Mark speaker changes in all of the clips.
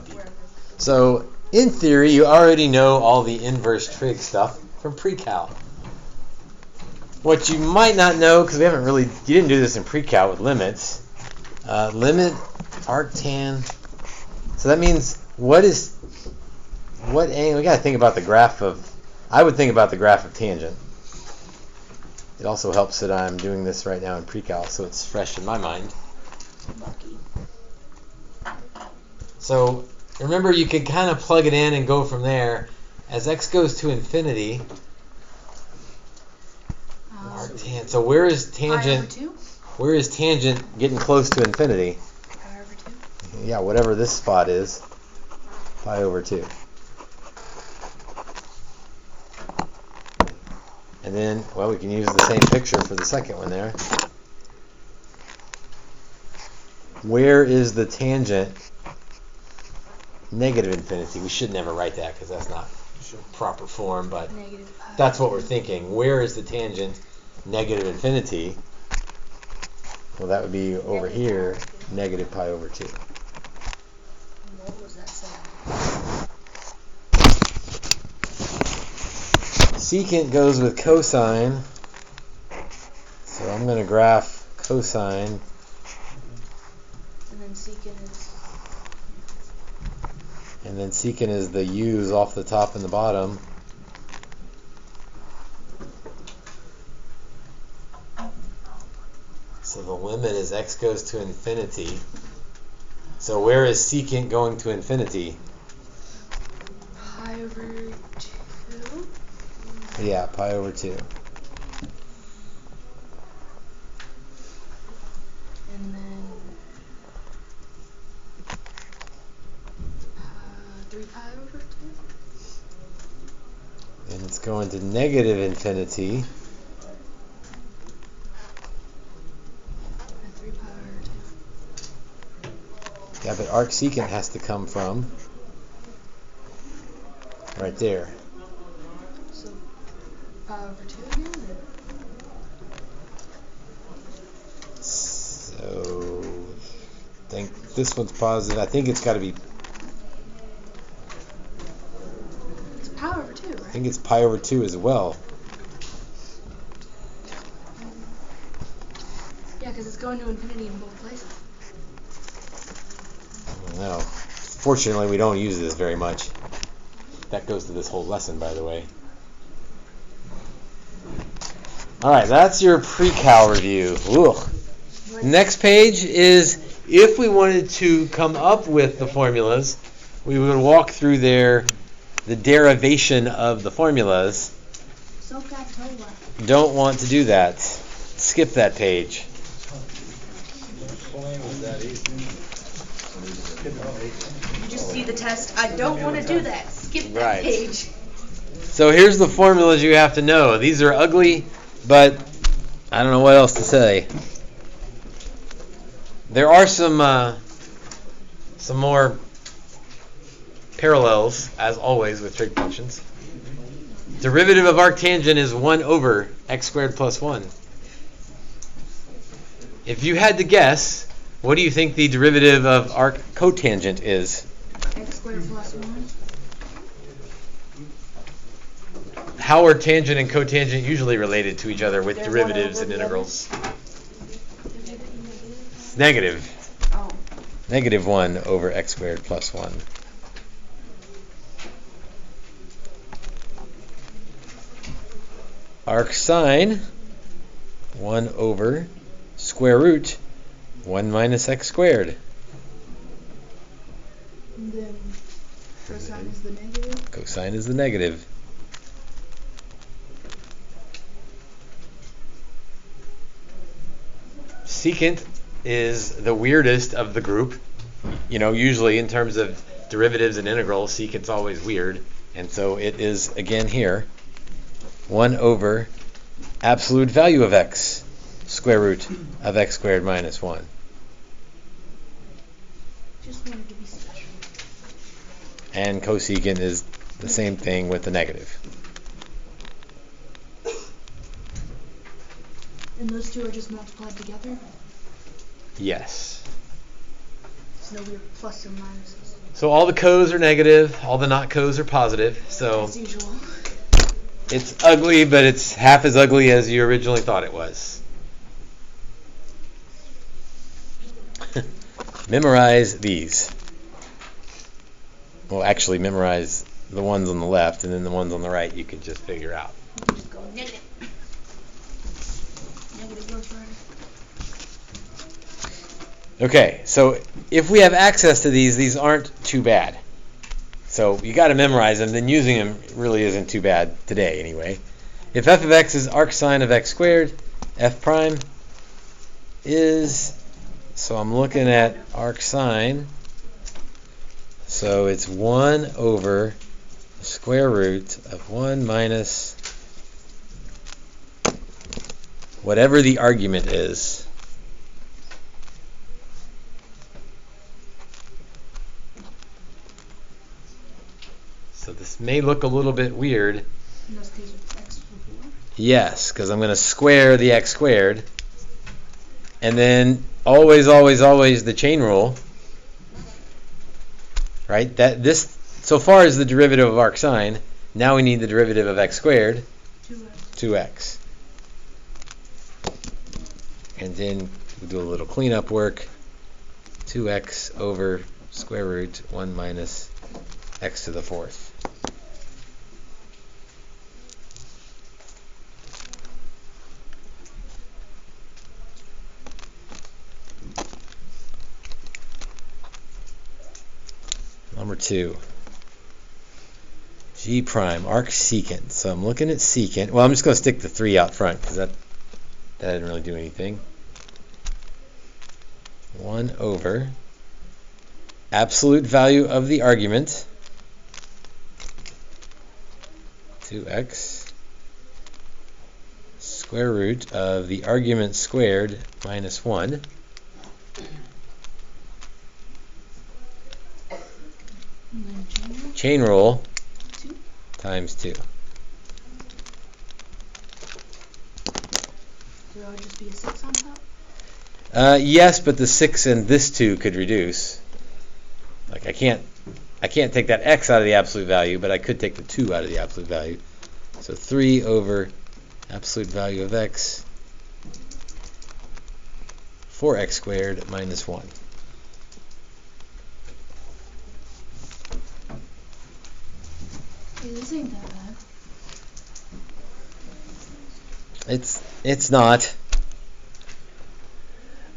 Speaker 1: be. So, in theory, you already know all the inverse trig stuff from pre-cal. What you might not know, because you didn't do this in pre-cal with limits, limit arctan. So that means what angle? We got to think about the graph of. I would think about the graph of tangent. It also helps that I'm doing this right now in pre-cal, so it's fresh in my mind. So remember, you can kind of plug it in and go from there. As x goes to infinity, arctan. So where is tangent? Where is tangent getting close to infinity?
Speaker 2: Pi over 2.
Speaker 1: Yeah, whatever this spot is, pi over 2. And then, well, we can use the same picture for the second one there. Where is the tangent negative infinity? We should never write that because that's not proper form, but that's what we're thinking. Where is the tangent negative infinity? Well, that would be over here, negative pi over 2.
Speaker 2: What was that saying?
Speaker 1: Secant goes with cosine, so I'm going to graph cosine.
Speaker 2: And then secant is...
Speaker 1: And then secant is the u's off the top and the bottom. So the limit is x goes to infinity. So where is secant going to infinity?
Speaker 2: Pi over 2?
Speaker 1: Yeah, pi over 2.
Speaker 2: And then 3 pi over 2?
Speaker 1: And it's going to negative infinity.
Speaker 2: And 3 pi over 2.
Speaker 1: Yeah, but arcsecant has to come from right there.
Speaker 2: So pi over 2 again?
Speaker 1: So I think this one's positive. I think it's got to be.
Speaker 2: It's pi over 2, right?
Speaker 1: I think it's pi over 2 as well.
Speaker 2: Yeah, because it's going to infinity in both places.
Speaker 1: I don't know. Fortunately, we don't use this very much. That goes to this whole lesson, by the way. All right, that's your pre-cal review. Ugh. Next page is if we wanted to come up with the formulas, we would walk through the derivation of the formulas. Don't want to do that. Skip that page.
Speaker 2: You just see the test. I don't want to do that. Skip that page.
Speaker 1: So here's the formulas you have to know. These are ugly, but I don't know what else to say. There are some more parallels, as always, with trig functions. Derivative of arctangent is 1 over x squared plus 1. If you had to guess, what do you think the derivative of arccotangent is?
Speaker 2: X squared plus 1.
Speaker 1: How are tangent and cotangent usually related to each other with derivatives and integrals? Negative.
Speaker 2: Oh.
Speaker 1: Negative 1 over x squared plus 1. Arcsine, 1 over square root 1 minus x squared.
Speaker 2: And then cosine is the negative.
Speaker 1: Cosine is the negative. Secant is the weirdest of the group. You know, usually in terms of derivatives and integrals, secant's always weird. And so it is, again here, 1 over absolute value of x, square root of x squared minus 1.
Speaker 2: Just wanted to be special.
Speaker 1: And cosecant is the same thing with the negative.
Speaker 2: And those two are just multiplied together?
Speaker 1: Yes.
Speaker 2: There's no weird plus or minuses.
Speaker 1: So all the co's are negative, all the not co's are positive. So
Speaker 2: As usual.
Speaker 1: it's ugly, but it's half as ugly as you originally thought it was. Memorize these. Well, actually memorize the ones on the left, and then the ones on the right you can just figure out.
Speaker 2: Just go negative. Negative Ghost Rider.
Speaker 1: Okay, so if we have access to these aren't too bad. So you got to memorize them, then using them really isn't too bad today anyway. If f of x is arcsine of x squared, f prime is, so I'm looking at arcsine, so it's 1 over the square root of 1 minus whatever the argument is. So this may look a little bit weird.
Speaker 2: In this case, it's x before.
Speaker 1: Yes, because I'm going to square the x squared. And then always the chain rule. Right? That this so far is the derivative of arcsine. Now we need the derivative of x squared. 2x. And then we'll do a little cleanup work. 2x over square root 1 minus x to the fourth. Number 2. G prime, arcsecant. So I'm looking at secant. Well, I'm just going to stick the 3 out front because that didn't really do anything. 1 over absolute value of the argument, 2x, square root of the argument squared minus 1. Chain rule times 2.
Speaker 2: So that would just be a 6 on top?
Speaker 1: Yes, but the 6 and this 2 could reduce. Like I can't take that x out of the absolute value, but I could take the 2 out of the absolute value. So 3 over absolute value of x, 4x squared minus 1.
Speaker 2: Hey, this ain't that bad.
Speaker 1: It's not.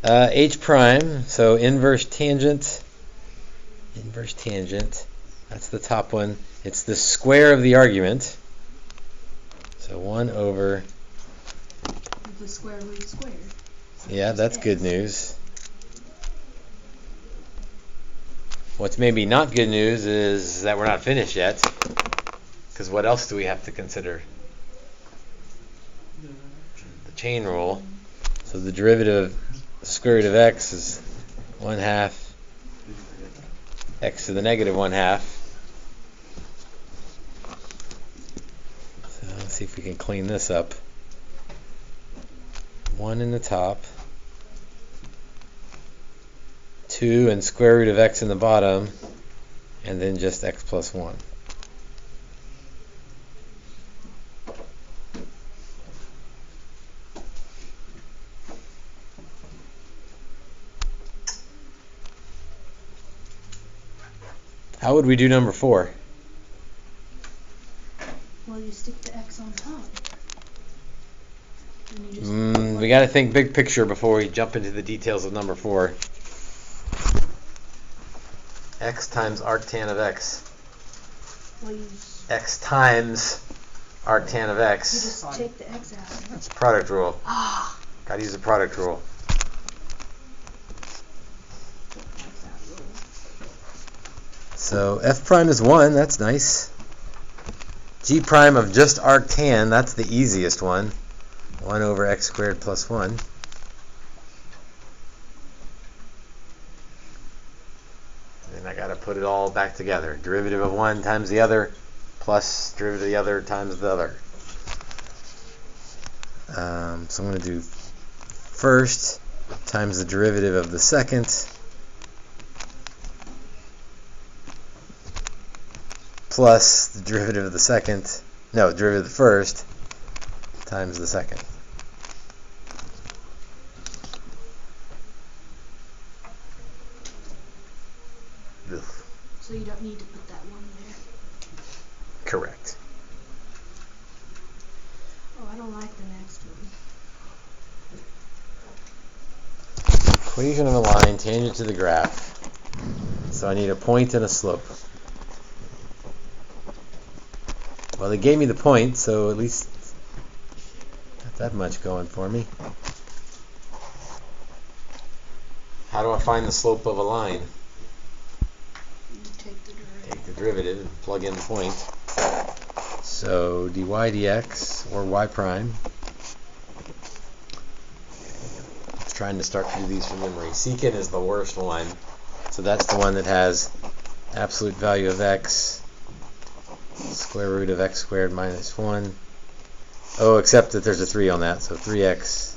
Speaker 1: H prime, so inverse tangent, that's the top one. It's the square of the argument. So 1 over...
Speaker 2: The square root squared. So
Speaker 1: yeah, that's
Speaker 2: x.
Speaker 1: good news. What's maybe not good news is that we're not finished yet. Because what else do we have to consider? The chain rule. So the derivative of the square root of x is 1/2 x to the negative 1/2. So let's see if we can clean this up. 1 in the top, 2 and square root of x in the bottom, and then just x plus 1. How would we do number 4?
Speaker 2: Well, you stick the x on top. And you just
Speaker 1: We got to think big picture before we jump into the details of number 4. X times arctan of x.
Speaker 2: Well, you
Speaker 1: X times arctan of x.
Speaker 2: just take the x out.
Speaker 1: That's product rule.
Speaker 2: Ah.
Speaker 1: Got to use the product rule. So f prime is 1. That's nice. G prime of just arctan. That's the easiest one. 1 over x squared plus 1. And I got to put it all back together. Derivative of one times the other plus derivative of the other times the other. So I'm going to do first times the derivative of the second plus the derivative of the second, no, derivative of the first times the second. Ugh.
Speaker 2: So you don't need to put that one there.
Speaker 1: Correct.
Speaker 2: Oh, I don't like the next one.
Speaker 1: Equation of a line tangent to the graph. So I need a point and a slope. Well, they gave me the point, so at least not that much going for me. How do I find the slope of a line?
Speaker 2: You take the derivative.
Speaker 1: Take the derivative and plug in the point. So dy dx, or y prime. It's trying to start to do these from memory. Secant is the worst one. So that's the one that has absolute value of x, square root of x squared minus 1. Oh, except that there's a 3 on that, so 3x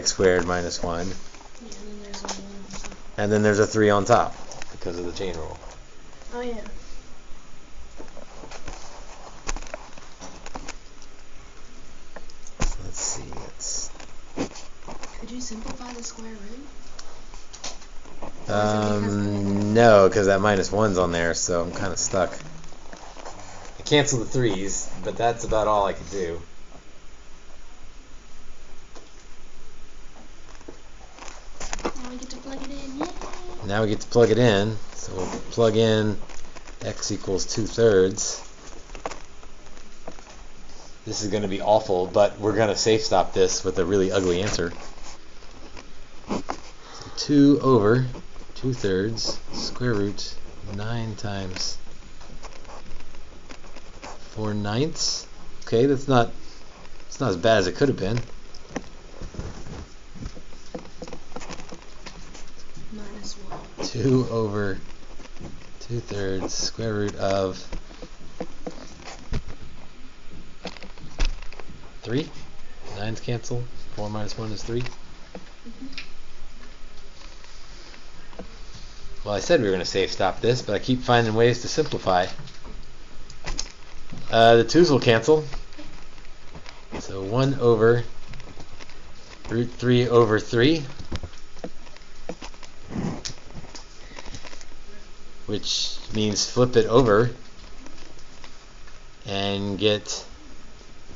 Speaker 1: squared minus 1. And then there's a 3 on top because of the chain rule.
Speaker 2: Oh, yeah.
Speaker 1: So let's see.
Speaker 2: Could you simplify the square root?
Speaker 1: No, because that minus 1's on there, so I'm kind of stuck. I canceled the 3's, but that's about all I could do.
Speaker 2: Now we get to plug it in. Yay!
Speaker 1: Now we get to plug it in. So we'll plug in x equals 2/3. This is going to be awful, but we're going to safe stop this with a really ugly answer. So 2 over 2/3 square root 9 times 4/9. Okay, it's not as bad as it could have been.
Speaker 2: Minus 1.
Speaker 1: 2 over 2/3 square root of 3. 9's cancel. 4 minus 1 is 3. Well, I said we were going to safe stop this, but I keep finding ways to simplify. The 2's will cancel. So 1 over root 3 over 3, which means flip it over and get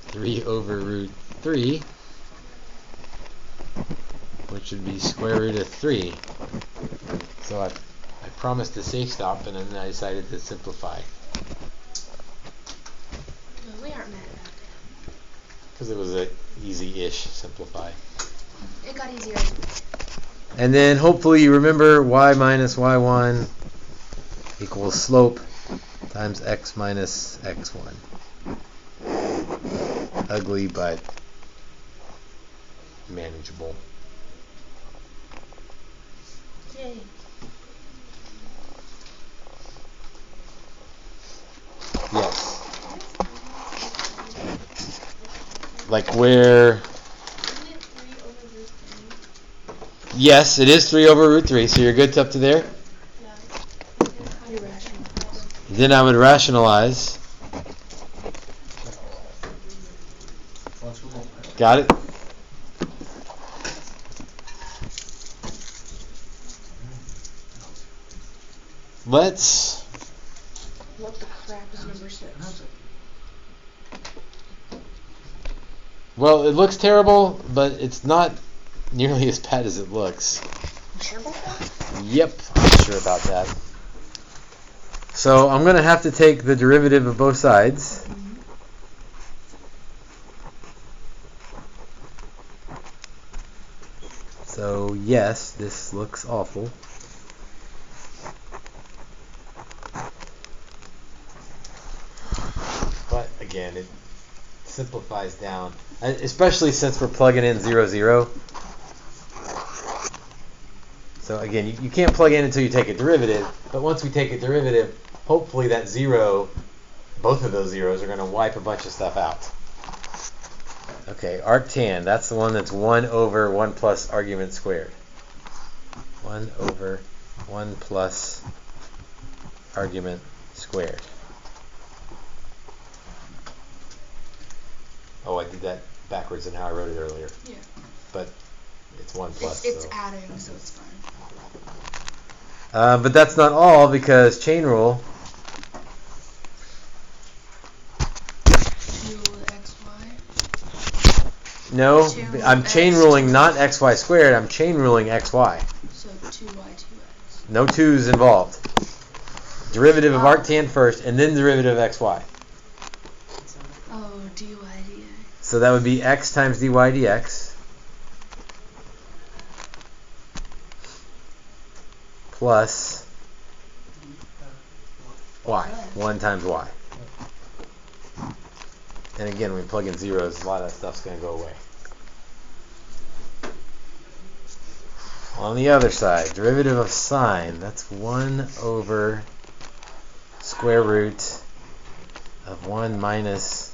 Speaker 1: 3 over root 3, which would be square root of 3. So I promised to safe stop, and then I decided to simplify.
Speaker 2: No, we aren't mad about that.
Speaker 1: Because it was an easy-ish simplify.
Speaker 2: It got easier.
Speaker 1: And then hopefully you remember y minus y1 equals slope times x minus x1. Ugly, but manageable.
Speaker 2: Yay.
Speaker 1: Yes. Like where... Yes, it is 3 over root 3, so you're good up to there?
Speaker 2: You rationalize.
Speaker 1: Then I would rationalize. Got it? Let's...
Speaker 2: What the crap is number 6?
Speaker 1: Well, it looks terrible, but it's not nearly as bad as it looks.
Speaker 2: You sure about that?
Speaker 1: Yep, I'm sure about that. So I'm going to have to take the derivative of both sides. So yes, this looks awful. But again, it simplifies down, especially since we're plugging in 0, 0. So again, you can't plug in until you take a derivative, but once we take a derivative, hopefully that 0, both of those zeros are going to wipe a bunch of stuff out. Okay, arctan, that's the one that's 1 over 1 plus argument squared. 1 over 1 plus argument squared. Oh, I did that backwards than how I wrote it earlier.
Speaker 2: Yeah.
Speaker 1: But it's 1 plus.
Speaker 2: It's
Speaker 1: so.
Speaker 2: adding, so it's fine.
Speaker 1: But that's not all, because chain rule.
Speaker 2: 2xy.
Speaker 1: No, I'm
Speaker 2: 2x.
Speaker 1: chain ruling not xy squared. I'm chain ruling xy.
Speaker 2: So 2y, 2x.
Speaker 1: No 2's involved. Derivative of arctan first, and then derivative of xy.
Speaker 2: Oh, dy dx.
Speaker 1: So that would be x times dy dx plus y, 1 times y. And again, when we plug in zeros, a lot of that stuff's going to go away. On the other side, derivative of sine, that's 1 over square root of 1 minus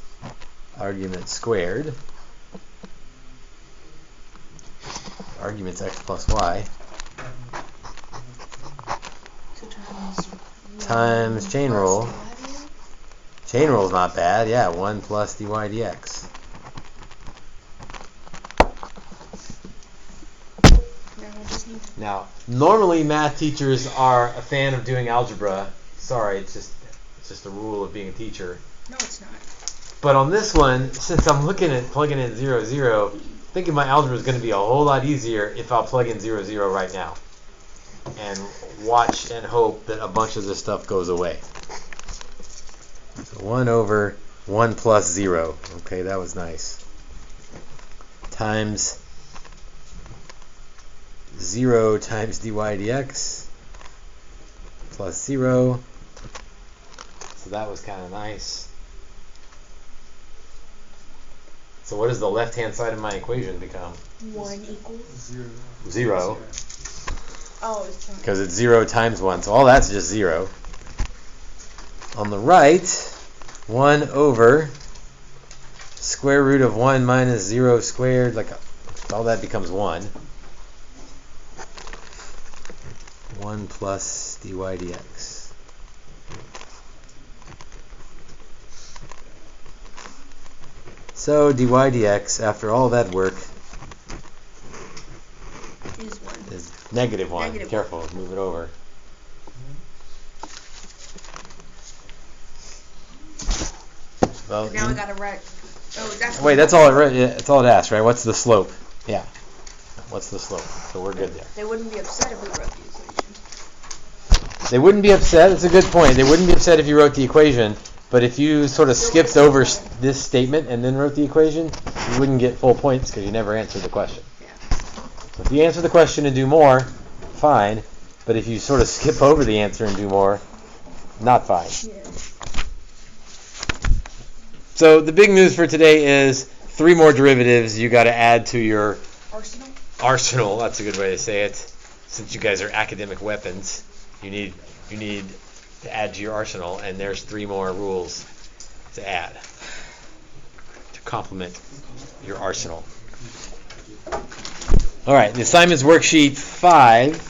Speaker 1: argument squared. Argument's x plus y.
Speaker 2: So
Speaker 1: times chain rule. Chain rule is not bad. Yeah, 1 plus dy dx. Now, normally math teachers are a fan of doing algebra. Sorry, it's just a rule of being a teacher.
Speaker 2: No, it's not.
Speaker 1: But on this one, since I'm looking at plugging in 0, 0, thinking my algebra is going to be a whole lot easier if I'll plug in 0, 0 right now. And watch and hope that a bunch of this stuff goes away. So 1 over 1 plus 0. Okay, that was nice. Times 0 times dy dx plus 0. So that was kind of nice. So what does the left-hand side of my equation become?
Speaker 2: 1 equals
Speaker 1: 0.
Speaker 2: Oh, it's fine.
Speaker 1: Because it's 0 times 1. So all that's just 0. On the right, 1 over square root of 1 minus 0 squared. All that becomes 1. 1 plus dy dx. So dy dx, after all that work, is negative 1.
Speaker 2: Negative
Speaker 1: Careful, move it over. Well,
Speaker 2: Now I gotta write. Oh, it's actually.
Speaker 1: wait, that's all that's all it asks, right? What's the slope? Yeah. What's the slope? So we're good there.
Speaker 2: They wouldn't be upset if we wrote the equation.
Speaker 1: They wouldn't be upset. That's a good point. They wouldn't be upset if you wrote the equation, but if you sort of skipped over this statement and then wrote the equation, you wouldn't get full points because you never answered the question.
Speaker 2: Yeah.
Speaker 1: So if you answer the question and do more, fine. But if you sort of skip over the answer and do more, not fine.
Speaker 2: Yeah.
Speaker 1: So the big news for today is 3 more derivatives you got to add to your arsenal. That's a good way to say it. Since you guys are academic weapons, you need to add to your arsenal, and there's 3 more rules to add to complement your arsenal. All right, the assignment's worksheet 5.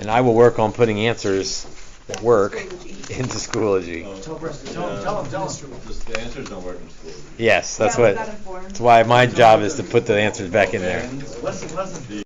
Speaker 1: And I will work on putting answers that work into Schoology.
Speaker 3: Tell them. The answers don't work in school.
Speaker 1: Yes, that's why my job is to put the answers back in there.
Speaker 3: Listen.